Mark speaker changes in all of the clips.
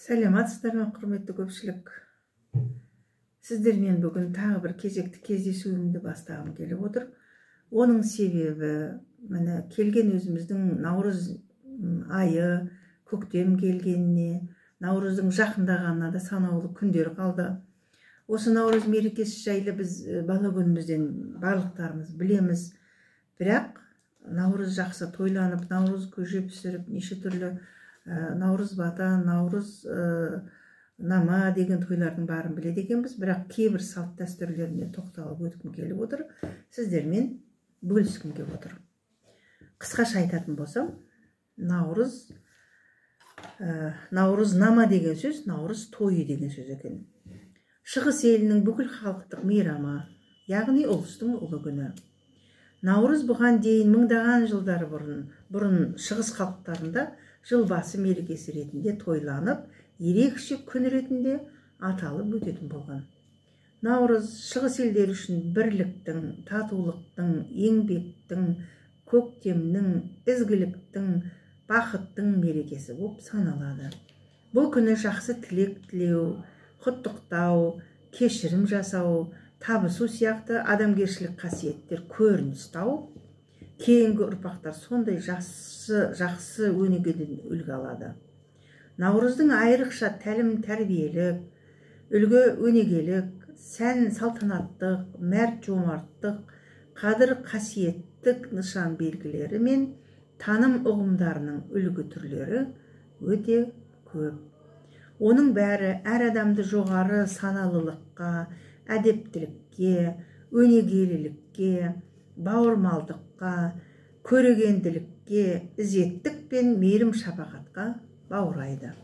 Speaker 1: Сәлеметсіздер ме, құрметті көпшілік. Сіздермен бүгін тағы бір кезекті кездесуімді бастағым келіп отыр. Оның себебі, міне келген өзіміздің наурыз айы, көктем келгеніне, наурыздың жақындағанына да санаулы күндер қалды. Осы наурыз мерекесі жайлы біз бала күнімізден барлықтарымыз білеміз. Бірақ наурыз жақсы тойланып, наурыз көже пісіріп, неше түрлі наурыз бата, наурыз нама деген тойлардың барын біледі екенбіз. Бірақ кейбір салт дәстүрлеріне тоқталып өткім келіп отыр. Сіздермен бөліскім келіп отыр. Қысқаша айтатын болсам, наурыз нама деген сөз, наурыз тойы деген сөз екен. Шығыс елінің бүкіл халықтық мейрамы, яғни ұлыстың ұлы күні. Наурыз бұған дейін мыңдаған жылдар бұрын шығыс халықтарында жыл басы мерекесі ретінде тойланып, ерекше күн ретінде аталып өтетін болған. Наурыз шығыс елдер үшін бірліктің, татулықтың, еңбектің, көктемнің, ізгіліктің, бақыттың мерекесі болып саналады. Бұл күні жақсы тілек тілеу, құттықтау, кешірім жасау, табысу сияқты адамгершілік қасиеттер көрініс тауып, кейінгі ұрпақтар сондай жақсы өнегеден үлгі алады. Наурыздың айрықша тәлім тәрбиелік, үлгі өнегелік, сән салтанаттық, мәрт жомарттық, қадір қасиеттік нышан белгілері мен таным ұғымдарының үлгі түрлері өте көп. Оның бәрі әр адамды жоғары саналылыққа, әдептілікке, өнегелілікке, бауырмалдыққа, көрегенділікке, ізеттік пен мейірім шапағатқа баурайды.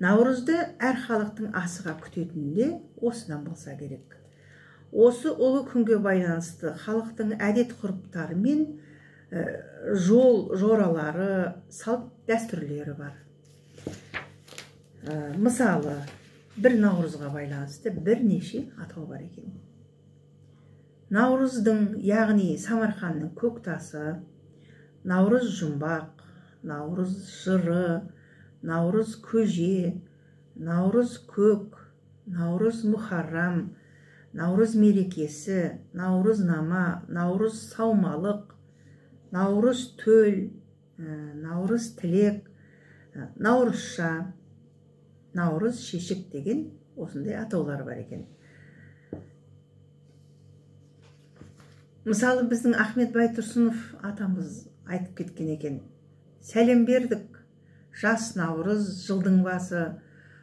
Speaker 1: Наурызды әр халықтың асыға күтетінінде осыдан болса керек. Осы ұлы күнге байланысты халықтың әдет ғұрыптары мен жоралары, салт дәстүрлері бар. Мысалы, бір наурызға байланысты бірнеше атау бар екен. Наурыздың, яғни Самарқанның көк тасы, наурыз жұмбақ, наурыз жыры, наурыз көже, наурыз көк, наурыз мұхаррам, наурыз мерекесі, наурыз нама, наурыз саумалық, наурыз төл, наурыз тілек, наурызша, наурыз шешік деген осындай атаулар бар екен. Мысалы, біздің Ахмет Байтұрсынов атамыз айтып кеткен екен. Сәлем бердік, жас наурыз жылдың басы,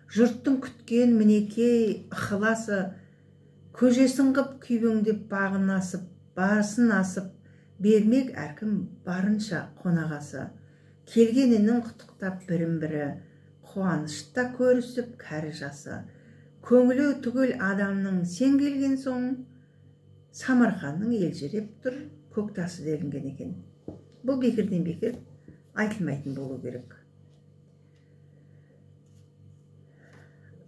Speaker 1: жұрттың күткен мінекей ықыласы, көжесін қып күйбеңдеп бағын асып, басын асып, бермек әркім барынша қонағасы. Келгенінің құттықтап бірін-бірі, қуанышта көрісіп кәрі жасы. Көңілі түгіл адамның сен келген соң, Самарқанның елжіреп тұр көк тасы делінген екен. Бұл бекерден бекер айтылмайтын болу керек.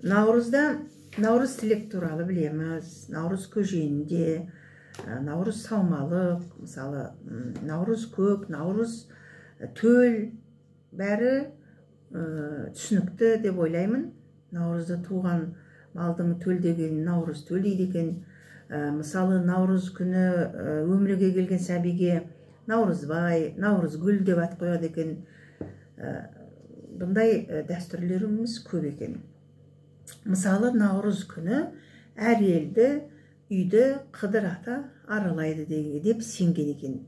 Speaker 1: Наурызда наурыз тілек туралы білеміз. Наурыз көжеінде, наурыз саумалық, мысалы, наурыз көк, наурыз төл, бәрі түсінікті деп ойлаймын. Наурызда туған малдың төл деген наурыз төл дейді екен. Мысалы, наурыз күні өмірге келген сәбиге наурызбай, наурызгүл деп ат қояды екен. Бұндай дәстүрлеріміз көп екен. Мысалы, наурыз күні әр елді үйді Қыдыр ата аралайды деп сенген екен.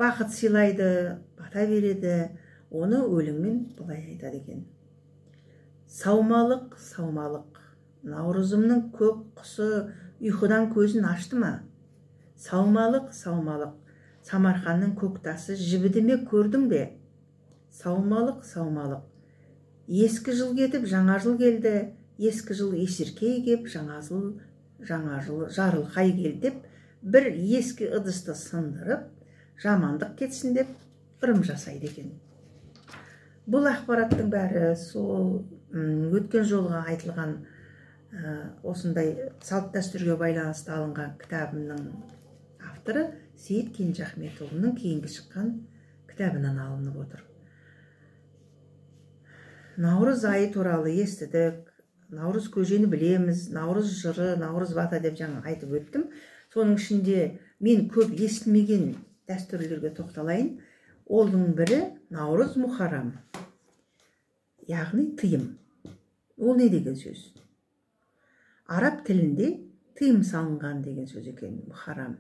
Speaker 1: Бақыт сыйлайды, бата береді, оны өлеңмен былай айтады екен. Саумалық, саумалық, наурызымның көк құсы ұйқыдан көзін ашты ма? Саумалық, саумалық, Самарқанның көк тасы жібідіме көрдің бе? Саумалық, саумалық, ескі жыл кетіп жаңа жыл келді, ескі жыл есіркей кеп, жаңа жыл жарылқай келді деп, бір ескі ыдысты сындырып, жамандық кетсін деп ырым жасайды екен. Бұл ақпараттың бәрі сол өткен жолға айтылған осындай салт дәстүрге байланысты алынған кітабымның авторы Сейіт Кенжеахметұлының кейінгі шыққан кітабынан алынып отыр. наурыз айы туралы естідік, наурыз көжені білеміз, наурыз жыры, наурыз бата деп жаңа айтып өттім. Соның ішінде мен көп естімеген дәстүрлерге тоқталайын. Олдың бірі наурыз мұхарам, яғни тыйым. Ол не деген сөз? Араб тілінде тыйым салынған деген сөз екен мұхарам.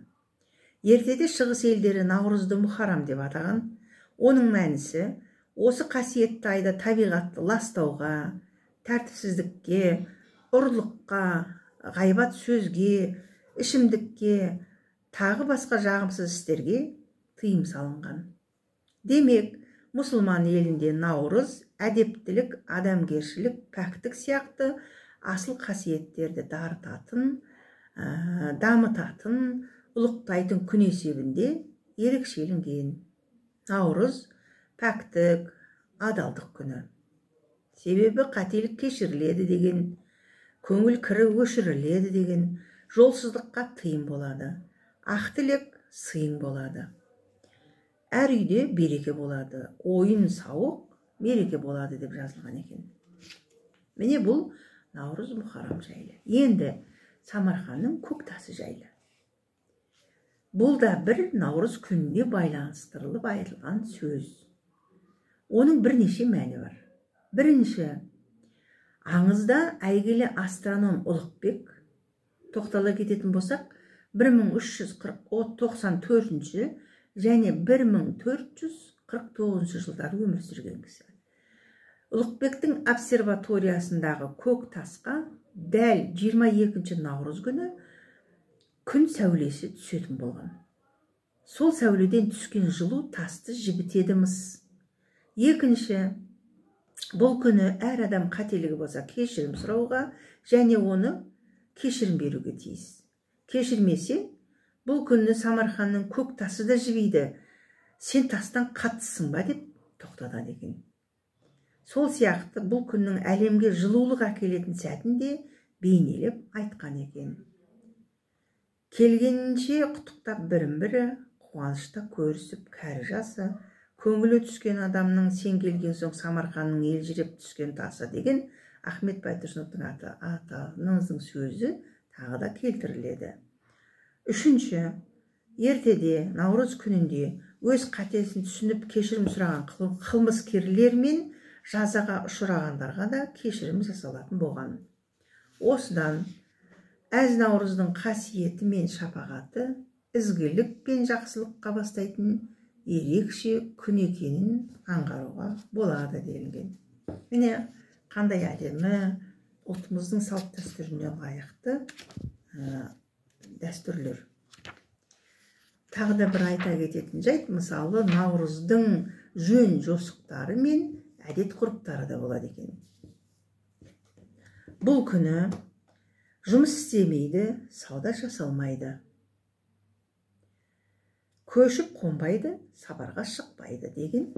Speaker 1: Ертеде шығыс елдері наурызды мұхарам деп атаған. Оның мәнісі осы қасиетті айда табиғатты ластауға, тәртіпсіздікке, ұрлыққа, ғайбат сөзге, ішімдікке, тағы басқа жағымсыз істерге тыйым салынған. Демек, мұсылман елінде наурыз әдептілік, адамгершілік, пәктік сияқты асыл қасиеттерді дарытатын, дамытатын, ұлықтайтын күн есебінде ерекшеленген. Наурыз пәктік, адалдық күні. Себебі қателік кешіріледі деген, көңіл кірі өшіріледі деген, жолсыздыққа тыйым болады, ақ тілек сыйың болады. Әр үйде береке болады, ойын сауық береке болады деп жазылған екен. Міне бұл наурыз мұхарам жайлы. Енді Самарқанның көк тасы жайлы. Бұл да бір наурыз күніне байланыстырылып айтылған сөз. Оның бірнеше мәні бар. Бірінші, аңызда әйгілі астроном Ұлықбек, тоқтала кететін болсақ, 1394 және 1449 жылдары өмір сүрген кісі. Ұлықбектің обсерваториясындағы көк тасқа дәл 22 наурыз күні күн сәулесі түсетін болған. Сол сәуледен түскен жылу тасты жібітеді мыс. Екінші, бұл күні әр адам қателігі болса кешірім сұрауға және оны кешірім беруге тиіс. Кешірмесе, бұл күні Самарқанның көк тасы да жібейді. Сен тастан қаттысың ба деп тоқтатады екен. Сол сияқты бұл күннің әлемге жылулық әкелетін сәтін де бейнелеп айтқан екен. Келгенінше құттықтап бірін-бірі, қуанышта көрісіп кәрі жасы, көңілі түскен адамның сен келген соң Самарқанның елжіреп түскен тасы деген Ахмет Байтұрсыновтың атаңыздың сөзі тағы да келтіріледі. Үшінші, ертеде наурыз күнінде өз қатесін түсініп кешірім сұраған қылмыскерлер мен жазаға ұшырағандарға да кешірім жасалатын болған. Осыдан әз наурыздың қасиеті мен шапағаты ізгілік пен жақсылыққа бастайтын ерекше күн екенін аңғаруға болады делінген. Міне қандай әдемі, ұлтымыздың салт дәстүріне лайықты дәстүрлер. Тағы да бір айта кететін жайт, мысалы, наурыздың жөн жосықтары мен әдет ғұрыптары да болады екен. Бұл күні жұмыс істемейді, сауда жасалмайды. Көшіп қонбайды, сапарға шықпайды деген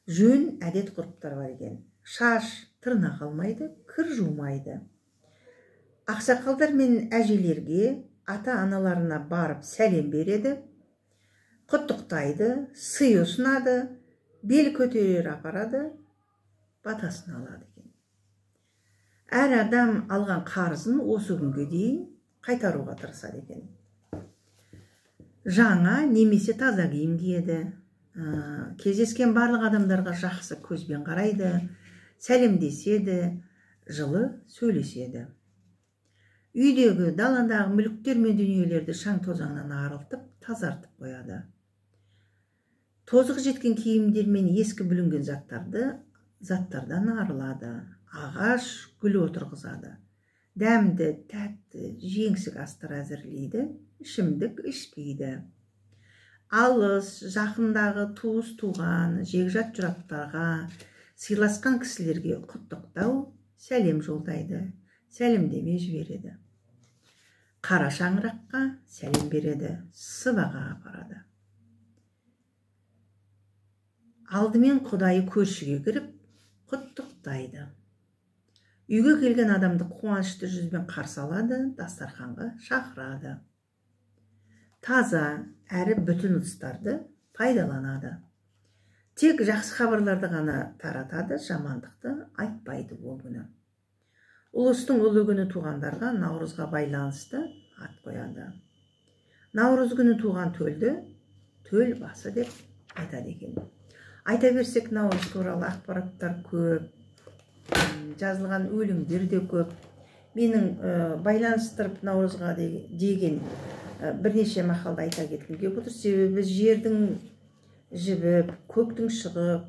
Speaker 1: жөн әдет ғұрыптар бар екен. Шаш тырнақ алмайды, кір жумайды. Ақсақалдар мен әжелерге, ата-аналарына барып сәлем береді, құттықтайды, сый ұсынады, бел көтерер апарады, батасын алады екен. Әр адам алған қарызын осы күнге дейін қайтаруға тырысады екен. Жаңа немесе таза киім киеді, кездескен барлық адамдарға жақсы көзбен қарайды, сәлемдеседі, жылы сөйлеседі. Үйдегі, даладағы мүліктер мен дүниелерді шаң тозаңнан арылтып, тазартып қояды. Тозығы жеткен киімдер мен ескі бүлінген заттардан арылады. Ағаш гүл отырғызады. Дәмді, тәтті, жеңсік астар әзірлейді, ішімдік ішпейді. Алыс, жақындағы туыс туған, жекжат жұраттарға, сыйласқан кісілерге құттықтау, сәлем жолдайды, сәлемдеме жібереді. Қара шаңыраққа сәлем береді, сыбаға апарады. Алдымен құдайы көршіге кіріп, құттықтайды. Үйге келген адамды қуанышты жүзбен қарсы алады, дастарханға шақырады. Таза әрі бүтін ыдыстарды пайдаланады. Тек жақсы хабарларды ғана таратады, жамандықты айтпайды ол күні. Ұлыстың ұлы күні туғандарға наурызға байланысты ат қояды. Наурыз күні туған төлді төл басы деп айтады екен. Айта берсек, наурыз туралы ақпараттар көп, жазылған өлеңдер де көп. Менің байланыстырып наурызға деген бірнеше мақалды айта кеткім келіп отыр. Себебі жердің жібіп, көктің шығып,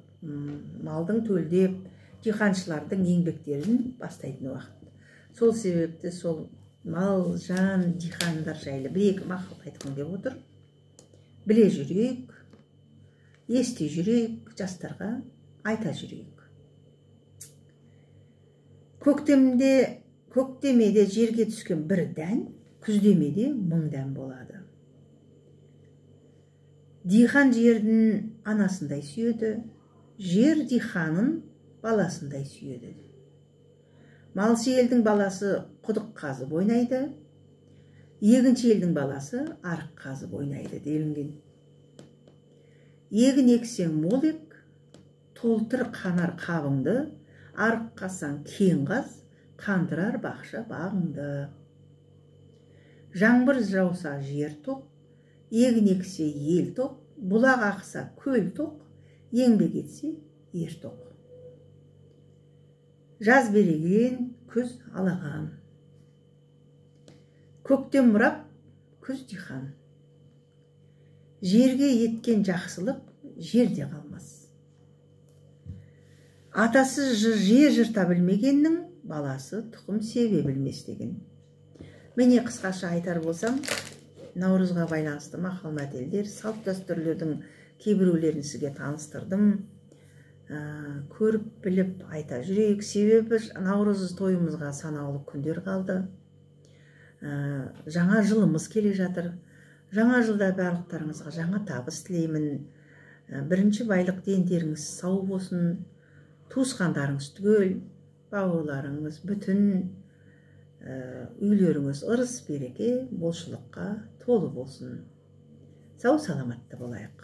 Speaker 1: малдың төлдеп, диқаншылардың еңбектерін бастайтын уақыт. Сол себепті сол мал, жан, диқандар жайлы бір-екі мақал айтқым келіп отыр. Біле жүрейік, ести жүрейік, жастарға айта жүрейік. Көктемеде жерге түскен бір дән, күздемеде мың дән болады. Диқан жердің анасындай сүйеді, жер диқанын баласындай сүйеді. Малшы елдің баласы құдық қазып ойнайды, егінші елдің баласы арық қазып ойнайды делінген. Егін ексең мол ек, толтыр қанар қабыңды, арық қазсаң кең қаз, қандырар бақша бағыңды. Жаңбыр жауса жер тоқ, егін ексе ел тоқ, бұлақ ақса көл тоқ, еңбек етсе ер тоқ. Жаз береген, күз алаған. Көктем мұрап, күз диқан. Жерге еткен жақсылық жерде қалмас. Атасы жер жырта білмегеннің баласы тұқым себе білмес деген. Міне қысқаша айтар болсам, наурызға байланысты мақал мәтелдер, салт дәстүрлердің кейбіреулерін сізге таныстырдым. Көріп біліп айта жүрейік. Себебі наурыз тойымызға санаулы күндер қалды. Жаңа жылымыз келе жатыр. Жаңа жылда барлықтарыңызға жаңа табыс тілеймін. Бірінші байлық дендеріңіз сау болсын. Туысқандарыңыз түгел, бауырларыңыз бүтін, үйлеріңіз ырыс береке, молшылыққа толы болсын. Сау саламатты болайық.